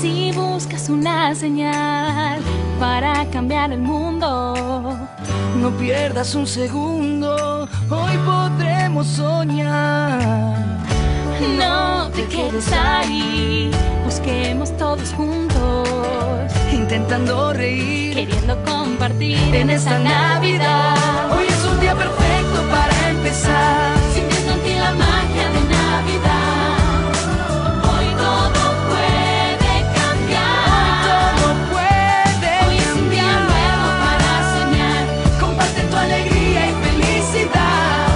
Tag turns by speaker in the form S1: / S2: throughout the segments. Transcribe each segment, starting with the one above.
S1: Si buscas una señal para cambiar el mundo,
S2: no pierdas un segundo, hoy podremos soñar.
S1: No te quedes ahí, busquemos todos juntos,
S2: intentando reír,
S1: queriendo compartir
S2: en esta Navidad. Hoy es un día perfecto para empezar,
S1: sintiendo en ti la magia de Navidad. Hoy todo puede cambiar,
S2: todo puede
S1: hoy es un día nuevo para soñar.
S2: Comparte tu alegría y felicidad,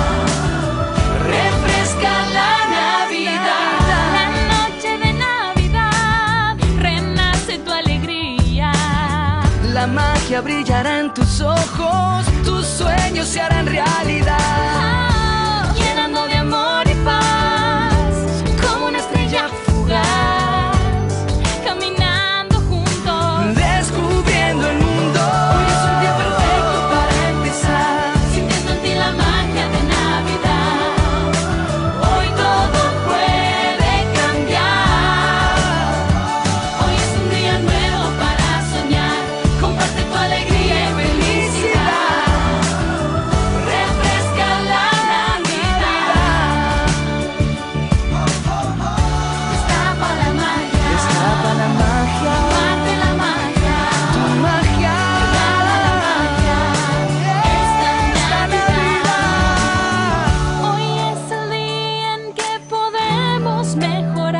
S2: refresca la Navidad.
S1: La noche de Navidad renace tu alegría.
S2: La magia brillará en tus ojos, tus sueños se harán realidad,
S1: Llenando de amor y paz, como una estrella fugaz, caminando juntos,
S2: descubriendo el mundo. Hoy es un día perfecto para empezar,
S1: sintiendo en ti la magia de Navidad. Hoy todo puede cambiar, hoy es un día nuevo para soñar. Comparte tu alegría y felicidad, refresca la Navidad. Destapa la magia,
S2: Destapa la magia,
S1: comparte la magia,
S2: tu magia,
S1: regala la magia esta Navidad. Hoy es el día en que podemos mejorar.